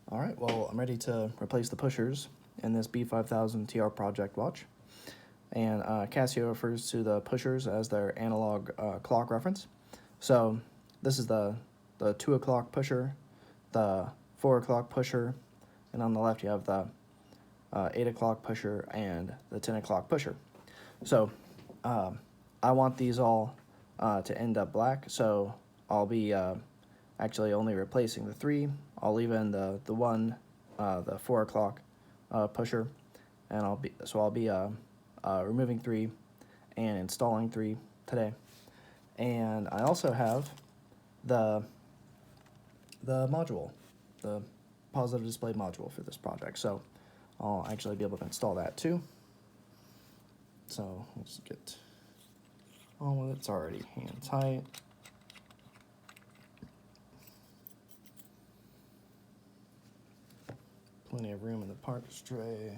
All right, well, I'm ready to replace the pushers in this B5000 TR project watch. And Casio refers to the pushers as their analog clock reference. So this is the 2 o'clock pusher, the 4 o'clock pusher, and on the left you have the 8 o'clock pusher and the 10 o'clock pusher. So I want these all to end up black, so I'll be actually only replacing the 3. I'll leave in the 1, the 4 o'clock pusher, and I'll be removing 3 and installing 3 today. And I also have the module, the positive display module for this project, so I'll actually be able to install that too. So let's get on with it. It's already hand tight. Plenty of room in the parts tray,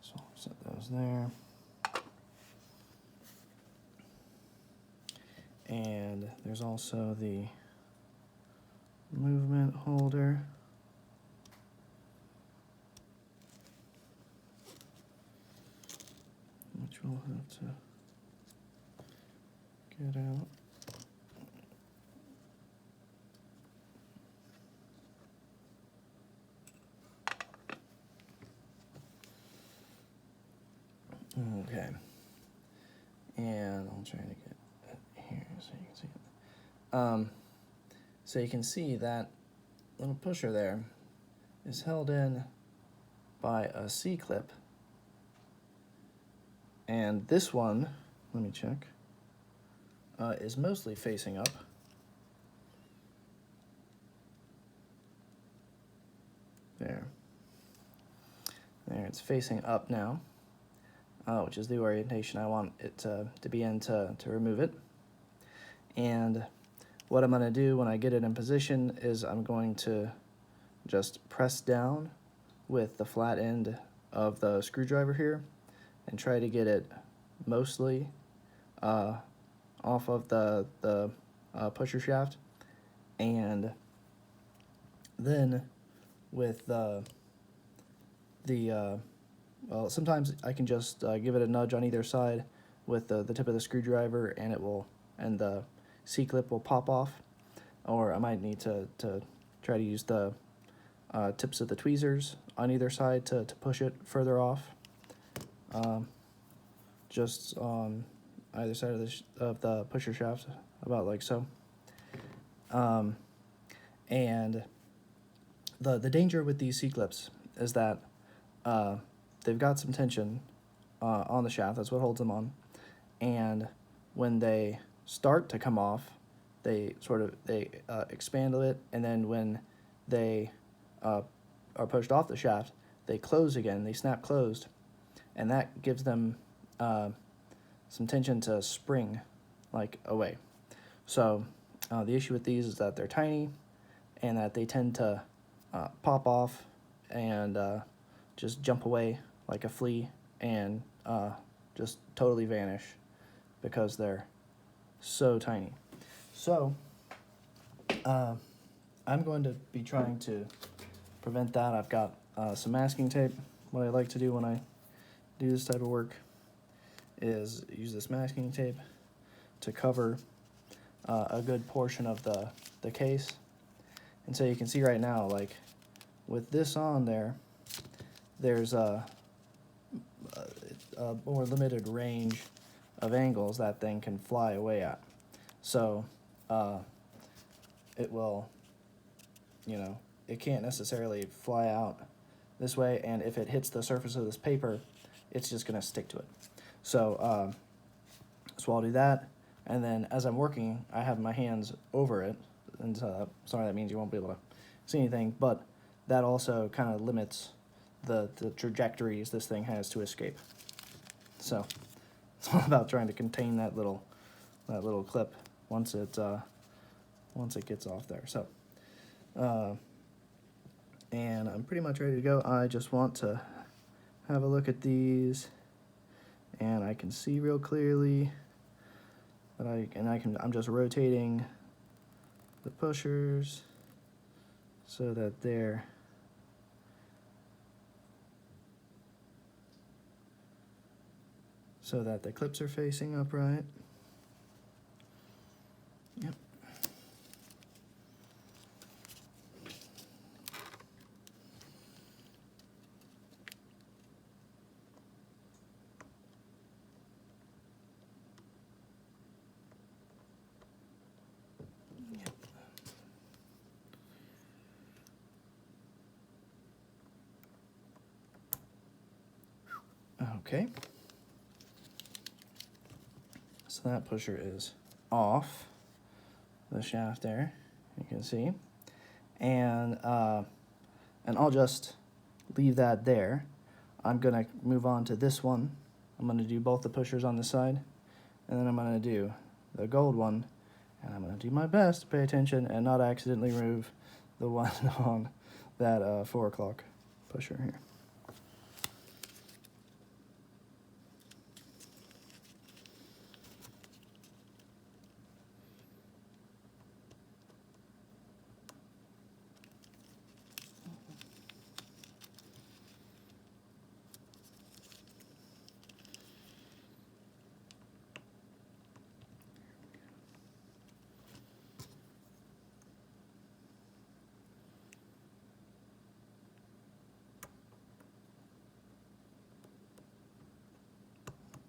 so I'll set those there. And there's also the movement holder. Which we'll have to get out. Okay. And I'll try to get it here so you can see it. So you can see that little pusher there is held in by a C-clip. And this one, let me check, is mostly facing up. There, it's facing up now, which is the orientation I want it to be in to remove it. And what I'm going to do when I get it in position is I'm going to just press down with the flat end of the screwdriver here and try to get it mostly off of the pusher shaft. And then with well, sometimes I can just give it a nudge on either side with the tip of the screwdriver, and the C-clip will pop off. Or I might need to try to use the tips of the tweezers on either side to push it further off. Just on either side of the pusher shaft, about like so. And the danger with these C-clips is that they've got some tension on the shaft. That's what holds them on. And when they start to come off, they expand a bit, and then when they are pushed off the shaft, they close again. They snap closed, and that gives them some tension to spring like away. So the issue with these is that they're tiny and that they tend to pop off and just jump away like a flea and just totally vanish because they're so tiny. So I'm going to be trying to prevent that. I've got some masking tape. What I like to do when I do this type of work is use this masking tape to cover a good portion of the case. And so you can see right now, like with this on there, there's a more limited range of angles that thing can fly away at. So it will, it can't necessarily fly out this way, and if it hits the surface of this paper, it's just going to stick to it. So I'll do that, and then as I'm working, I have my hands over it, and sorry, that means you won't be able to see anything, but that also kind of limits the trajectories this thing has to escape. So it's all about trying to contain that little clip once it gets off there. So and I'm pretty much ready to go. I just want to have a look at these, and I can see real clearly that I'm just rotating the pushers so that they're so that the clips are facing upright. Yep. Okay. So that pusher is off the shaft there, you can see. And I'll just leave that there. I'm gonna move on to this one. I'm gonna do both the pushers on the side, and then I'm gonna do the gold one, and I'm gonna do my best to pay attention and not accidentally remove the one on that 4 o'clock pusher here.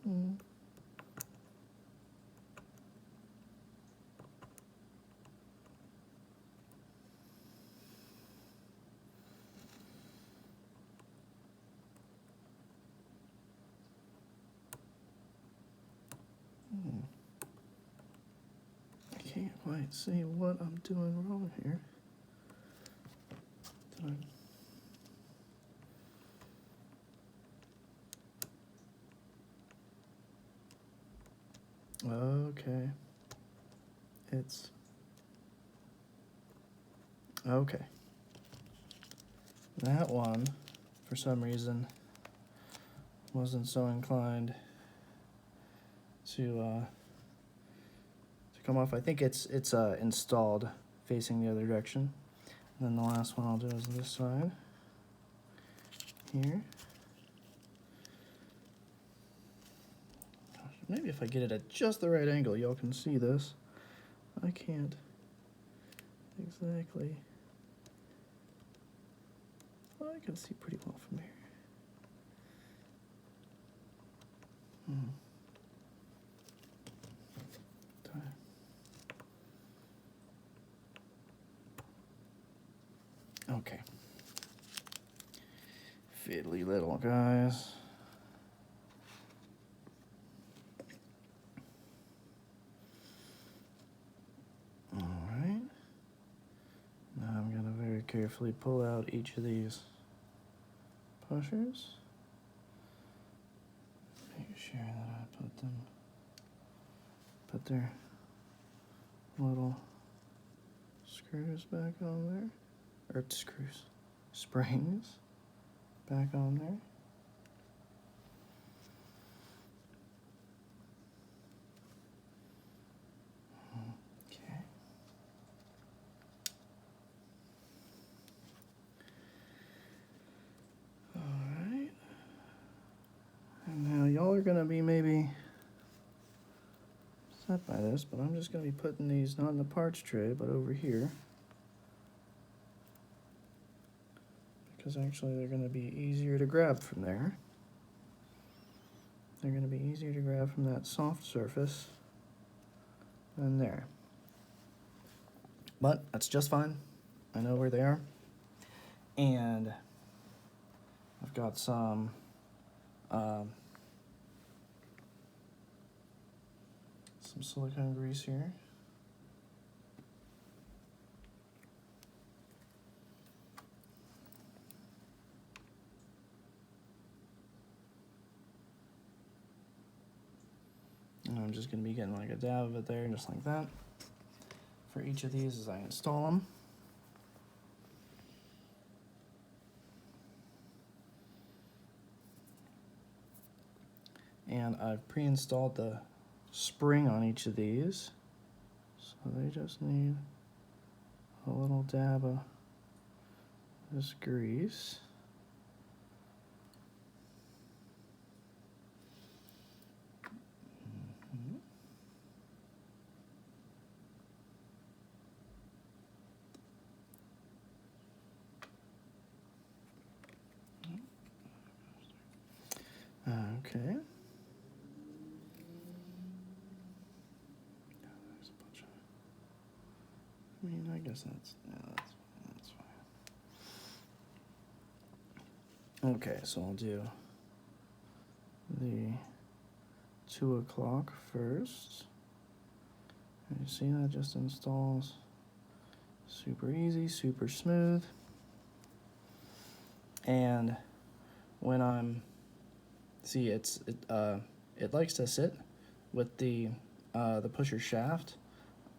Mm. I can't quite see what I'm doing wrong here. Okay. It's okay. That one, for some reason, wasn't so inclined to come off. I think it's installed facing the other direction. And then the last one I'll do is this side here. Maybe if I get it at just the right angle, y'all can see this. I can't exactly. Well, I can see pretty well from here. Okay. Fiddly little guys. All right. Now I'm going to very carefully pull out each of these pushers. Make sure that I put their little screws back on there, or springs back on there. Okay. All right. And now y'all are gonna be maybe upset by this, but I'm just gonna be putting these not in the parts tray, but over here. Because actually they're going to be easier to grab from there. They're going to be easier to grab from that soft surface than there. But that's just fine. I know where they are. And I've got some silicone grease here. And I'm just going to be getting like a dab of it there, just like that, for each of these as I install them. And I've pre-installed the spring on each of these, so they just need a little dab of this grease. Okay. There's a bunch of. I mean, I guess that's fine. Okay, so I'll do the 2 o'clock first. And you see that just installs super easy, super smooth. And when I'm it likes to sit with the pusher shaft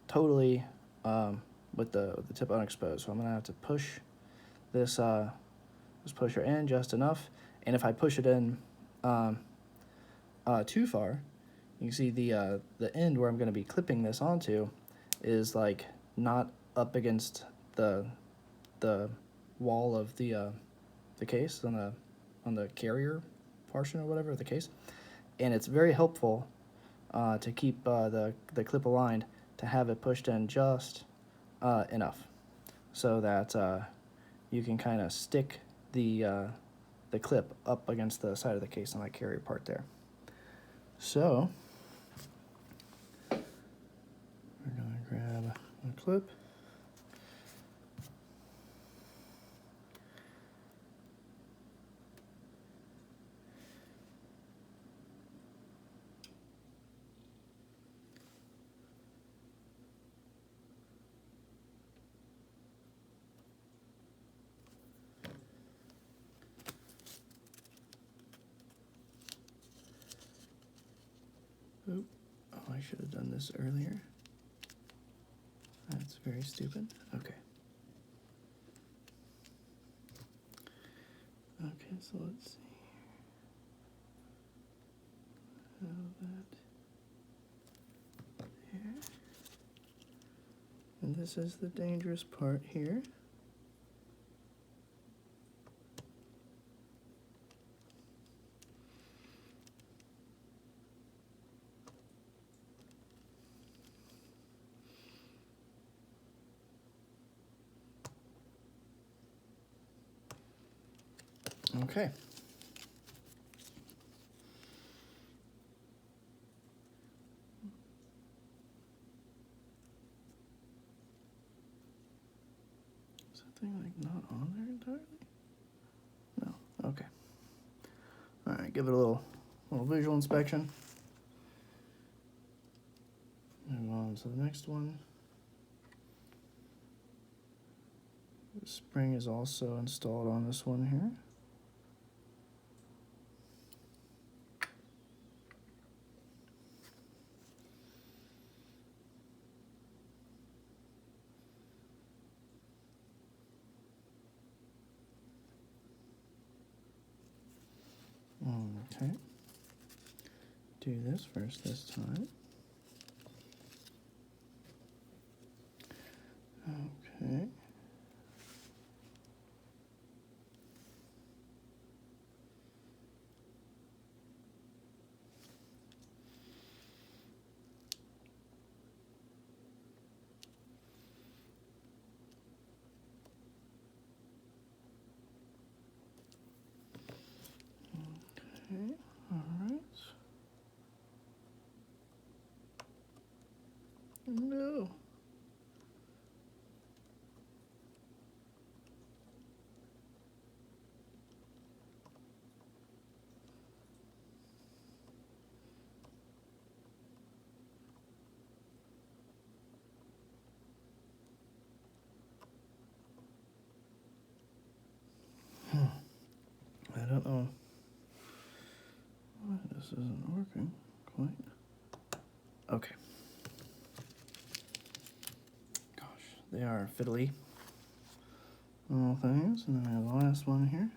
totally with the tip unexposed. So I'm gonna have to push this pusher in just enough, and if I push it in too far, you can see the end where I'm gonna be clipping this onto is like not up against the wall of the case on the carrier portion or whatever of the case, and it's very helpful to keep the clip aligned, to have it pushed in just enough so that you can kind of stick the clip up against the side of the case on that carrier part there. So we're gonna grab a clip. Oop. Oh, I should have done this earlier. That's very stupid. Okay. Okay, so let's see how that here. And this is the dangerous part here. Okay. Is that thing like not on there entirely? No. Okay. All right. Give it a little visual inspection. Move on to the next one. The spring is also installed on this one here. Okay. Do this first this time. Okay. Okay. All right. No. I don't know why this isn't working quite. Okay. Gosh, they are fiddly little things. And then we have the last one here.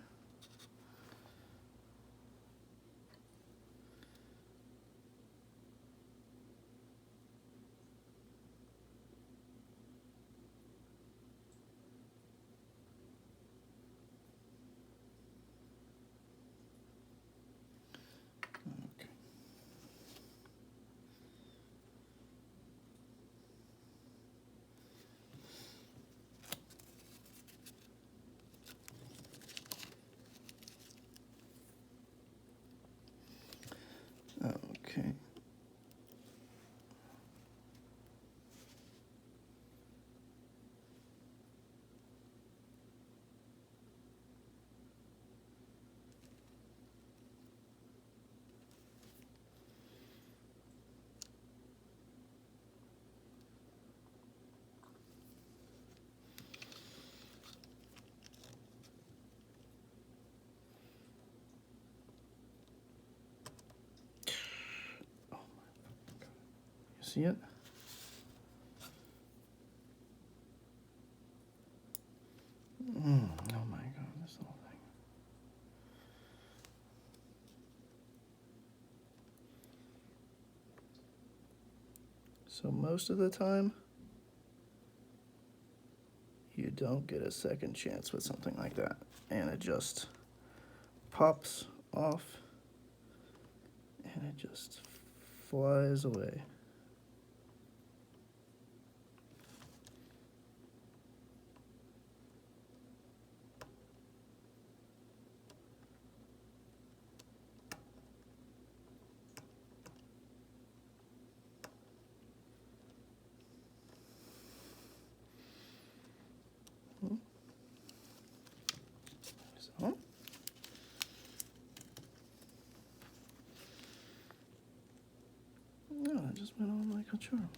see it? Oh my god, this little thing. So most of the time, you don't get a second chance with something like that. And it just pops off and it just flies away. So, no, that just went on like a charm.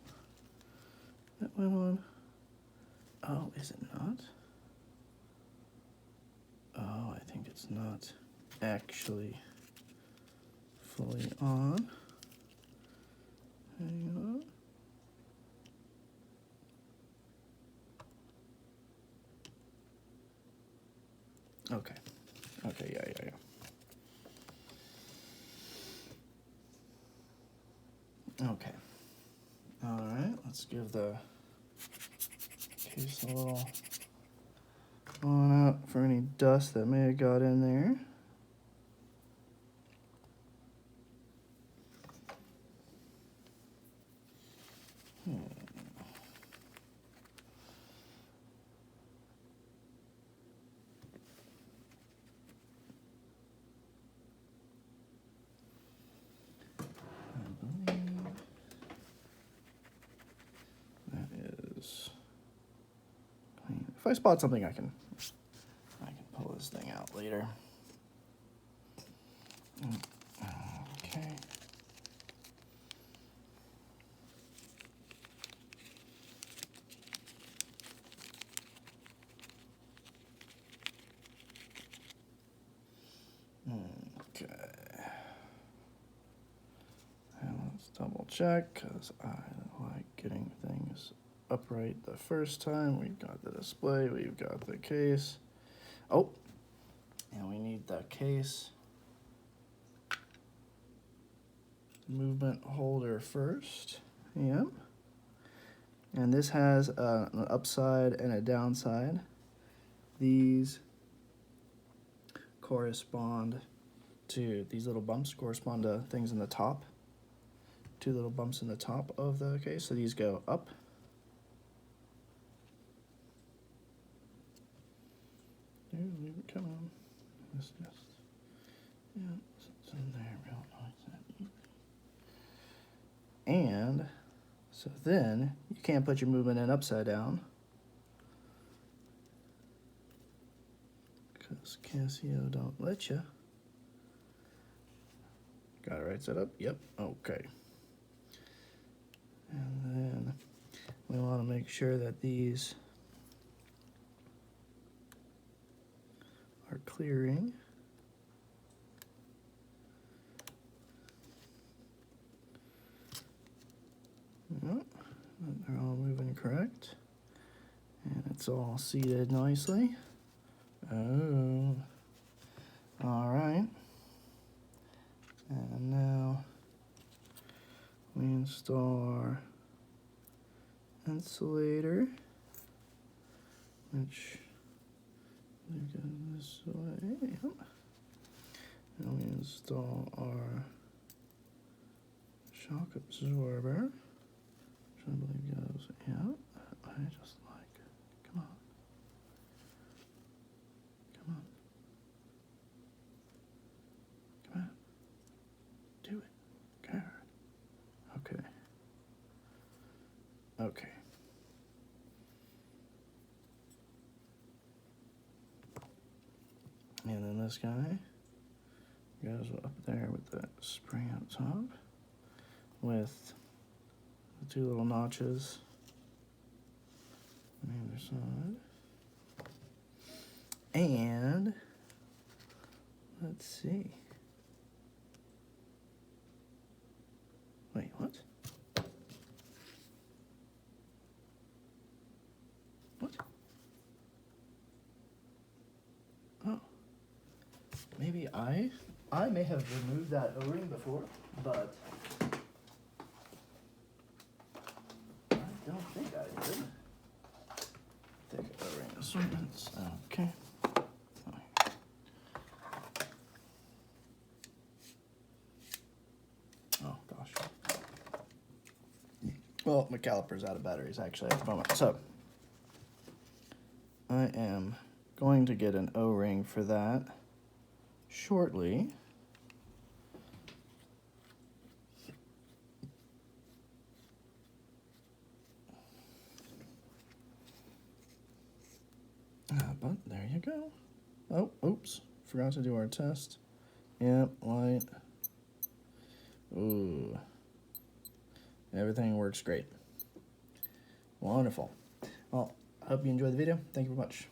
That went on. Oh, is it not? Oh, I think it's not actually fully on. Hang on. Okay. Okay, yeah. Okay. All right, let's give the case a little on out for any dust that may have got in there. I believe that is clean. If I spot something, I can pull this thing out later. Okay. Okay. And let's double check, because I like getting things upright the first time. We've got the display, we've got the case. Oh, and we need the case movement holder first. Yep. And this has an upside and a downside. These correspond to, these little bumps correspond to things in the top. Two little bumps in the top of the case. So these go up. Leave it come on. Let's just, yeah, it's in there real nice and easy. And so then you can't put your movement in upside down, because Casio don't let you. Got it right set up? Yep. Okay. And then we want to make sure that these are clearing. Yep. They're all moving correct. And it's all seated nicely. Oh. All right. And now we install our insulator, which we go this way. Yep. And we install our shock absorber, which I believe goes, yeah, I just like, come on. Come on. Come on. Do it. God. Okay. Okay. And then this guy goes up there with the spring up top with the two little notches on the other side. And let's see. Wait, what? see, I may have removed that O-ring before, but I don't think I did. Thick O-ring assortments. Okay. Oh gosh. Well, my caliper's out of batteries actually at the moment, so I am going to get an O-ring for that shortly. But there you go. Oh, oops. Forgot to do our test. Yep, light. Ooh. Everything works great. Wonderful. Well, I hope you enjoyed the video. Thank you very much.